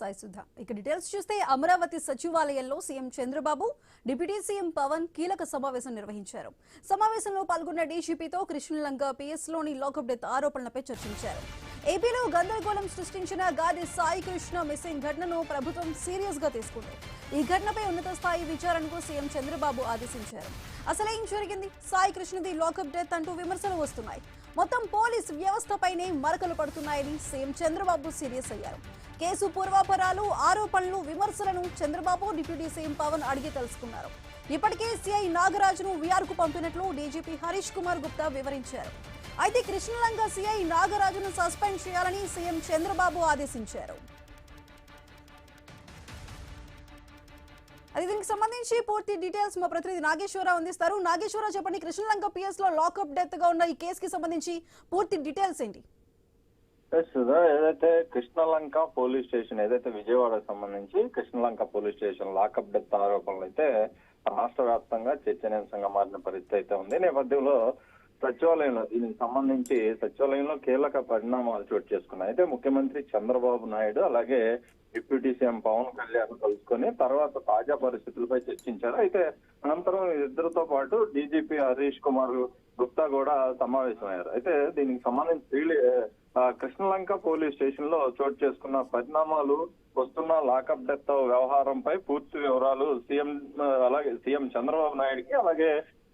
సాయి సుధా ఇక డీటెయిల్స్ చూస్తే అమరావతి సచివాలయంలో CM Chandrababu deputy CM Pawan కీలక సమావేశం నిర్వహించారు. సమావేశంలో పాల్గొన్న డీజీపీతో కృష్ణలంక పిఎస్ లోని లాకప్ డెత్ ఆరోపణలపై చర్చించారు. ఏపీలో గందరగోళం సృష్టించిన గాది సాయి కృష్ణ మిస్సింగ్ ఘటనను ప్రభుత్వం సీరియస్ గా తీసుకుంది. ఈ ఘటనపై ఉన్నత స్థాయి విచారణకు సీఎం చంద్రబాబు ఆదేశించారు. అసలేం జరిగింది, సాయి కృష్ణది లాకప్ డెత్ అంటూ విమర్శలు వస్తున్నాయి. మొత్తం పోలీస్ వ్యవస్థపైనే మరకలు పడుతున్నాయని సీఎం చంద్రబాబు సీరియస్ అయ్యారు. కేసు పూర్వాపరాలు, ఆరోపణలు, విమర్శలను చంద్రబాబు డిప్యూటీ సీఎం పవన్ అడిగి తెలుసుకున్నారు. ఇప్పటికే సిఐ నాగరాజును విఆర్కు పంపినట్లు డీజీపీ హరీష్ కుమార్ గుప్తా వివరించారు. అయితే కృష్ణలంక సిఐ నాగరాజును సస్పెండ్ చేయాలని సీఎం చంద్రబాబు ఆదేశించారు. అది దీనికి సంబంధించి పూర్తి డీటెయిల్స్ మా ప్రతినిధి నాగేశ్వరరావు అందిస్తారు. నాగేశ్వరరావు చెప్పండి, కృష్ణలంక పిఎస్ లో లాకప్ డెత్ గా ఉన్న ఈ కేసుకి సంబంధించి పూర్తి డీటెయిల్స్ ఏంటి? సుధా, ఏదైతే కృష్ణలంక పోలీస్ స్టేషన్ ఏదైతే విజయవాడకు సంబంధించి Krishnalanka police station lockup death ఆరోపణలు అయితే రాష్ట్ర వ్యాప్తంగా చర్చనీయాంశంగా మారిన పరిస్థితి అయితే ఉంది. నేపథ్యంలో సచివాలయంలో దీనికి సంబంధించి సచివాలయంలో కీలక పరిణామాలు చోటు చేసుకున్నాయి. అయితే ముఖ్యమంత్రి చంద్రబాబు నాయుడు అలాగే డిప్యూటీ సీఎం పవన్ కళ్యాణ్ కలుసుకొని తర్వాత తాజా పరిస్థితులపై చర్చించారు. అయితే అనంతరం ఇద్దరితో పాటు డీజీపీ హరీష్ కుమార్ గుప్తా కూడా సమావేశమయ్యారు. అయితే దీనికి సంబంధించి కృష్ణలంక పోలీస్ స్టేషన్ లో చోటు చేసుకున్న పరిణామాలు, వస్తున్న లాకప్ డెత్ వ్యవహారంపై పూర్తి వివరాలు సీఎం చంద్రబాబు నాయుడుకి అలాగే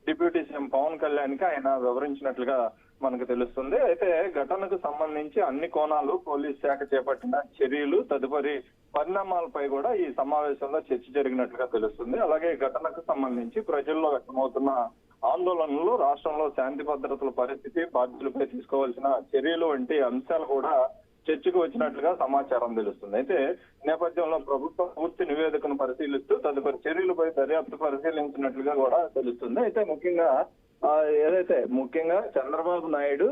డిప్యూటీ సీఎం పవన్ కళ్యాణ్ కి ఆయన వివరించినట్లుగా మనకు తెలుస్తుంది. అయితే ఘటనకు సంబంధించి అన్ని కోణాలు, పోలీస్ శాఖ చేపట్టిన చర్యలు, తదుపరి పరిణామాలపై కూడా ఈ సమావేశంలో చర్చ జరిగినట్లుగా తెలుస్తుంది. అలాగే ఘటనకు సంబంధించి ప్రజల్లో వ్యక్తమవుతున్న ఆందోళనలు, రాష్ట్రంలో శాంతి భద్రతల పరిస్థితి, బాధ్యులపై తీసుకోవాల్సిన చర్యలు వంటి అంశాలు కూడా చర్చకు వచ్చినట్లుగా సమాచారం తెలుస్తుంది. అయితే నేపథ్యంలో ప్రభుత్వం పూర్తి నివేదికను పరిశీలిస్తూ తదుపరి చర్యలపై దర్యాప్తు పరిశీలించినట్లుగా కూడా తెలుస్తుంది. అయితే ముఖ్యంగా చంద్రబాబు నాయుడు,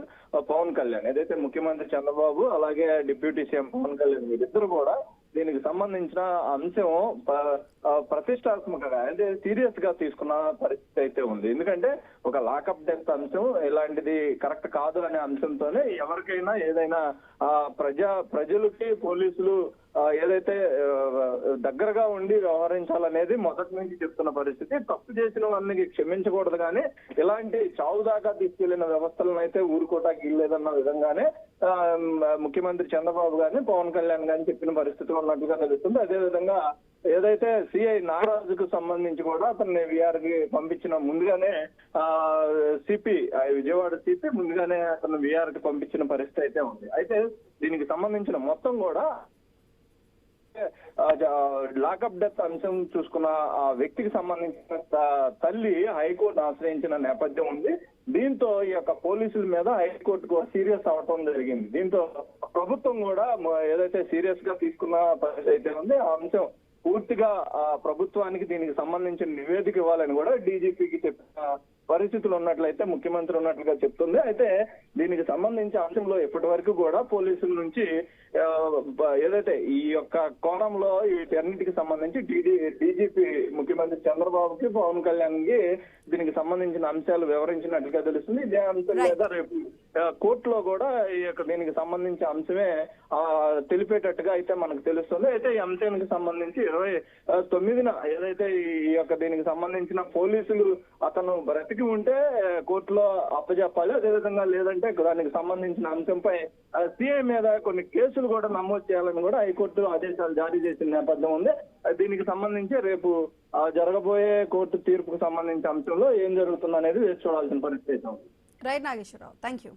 పవన్ కళ్యాణ్, ఏదైతే ముఖ్యమంత్రి చంద్రబాబు అలాగే డిప్యూటీ సీఎం పవన్ కళ్యాణ్ వీరిద్దరు కూడా దీనికి సంబంధించిన అంశం ప్రతిష్టాత్మకంగా అంటే సీరియస్ గా తీసుకున్న పరిస్థితి అయితే ఉంది. ఎందుకంటే ఒక లాకప్ డెత్ అంశం ఇలాంటిది కరెక్ట్ కాదు అనే అంశంతోనే ఎవరికైనా ఏదైనా ప్రజలకి పోలీసులు ఏదైతే దగ్గరగా ఉండి వ్యవహరించాలనేది మొదటి నుంచి చెప్తున్న పరిస్థితి. తప్పు చేసిన వాళ్ళని క్షమించకూడదు, కానీ ఇలాంటి చావు దాకా తీసుకెళ్లిన వ్యవస్థలను అయితే ఊరుకోటానికి ఇల్లేదన్న విధంగానే ముఖ్యమంత్రి చంద్రబాబు గారిని, పవన్ కళ్యాణ్ గారిని చెప్పిన పరిస్థితి ఉన్నట్లుగా తెలుస్తుంది. అదేవిధంగా ఏదైతే సిఐ నాగరాజుకు సంబంధించి కూడా అతన్ని విఆర్ కి పంపించిన ముందుగానే సిపి విజయవాడ సిపి ముందుగానే అతను విఆర్ కి పంపించిన పరిస్థితి అయితే ఉంది. అయితే దీనికి సంబంధించిన మొత్తం కూడా లాకప్ డెత్ అంశం చూసుకున్న ఆ వ్యక్తికి సంబంధించిన తల్లి హైకోర్టు ఆశ్రయించిన నేపథ్యం ఉంది. దీంతో ఈ యొక్క పోలీసుల మీద హైకోర్టుకు సీరియస్ అవటం జరిగింది. దీంతో ప్రభుత్వం కూడా ఏదైతే సీరియస్ గా తీసుకున్న పరిస్థితి అయితే ఉంది, ఆ అంశం పూర్తిగా ప్రభుత్వానికి దీనికి సంబంధించిన నివేదిక ఇవ్వాలని కూడా డీజీపీకి చెప్పిన పరిస్థితులు ఉన్నట్లయితే ముఖ్యమంత్రి ఉన్నట్లుగా చెప్తుంది. అయితే దీనికి సంబంధించి అంశంలో ఇప్పటి వరకు కూడా పోలీసుల నుంచి ఏదైతే ఈ యొక్క కోణంలో వీటన్నిటికి సంబంధించి డీజీపీ ముఖ్యమంత్రి చంద్రబాబుకి, పవన్ కళ్యాణ్ కి దీనికి సంబంధించిన అంశాలు వివరించినట్లుగా తెలుస్తుంది. ఇదే అంశం లేదా రేపు కోర్టులో కూడా ఈ యొక్క దీనికి సంబంధించి అంశమే తెలిపేటట్టుగా అయితే మనకు తెలుస్తుంది. అయితే ఈ అంశానికి సంబంధించి 29న ఏదైతే ఈ యొక్క దీనికి సంబంధించిన పోలీసులు అతను బ్రతికి ఉంటే కోర్టులో అప్పచెప్పాలి, అదేవిధంగా లేదంటే దానికి సంబంధించిన అంశంపై సిఐ మీద కొన్ని కేసులు కూడా నమోదు చేయాలని కూడా హైకోర్టు ఆదేశాలు జారీ చేసిన నేపథ్యం ఉంది. దీనికి సంబంధించి రేపు జరగబోయే కోర్టు తీర్పుకు సంబంధించిన అంశంలో ఏం జరుగుతుంది అనేది వేచి చూడాల్సిన పరిస్థితి ఉంది. Right Nageswararao, thank you.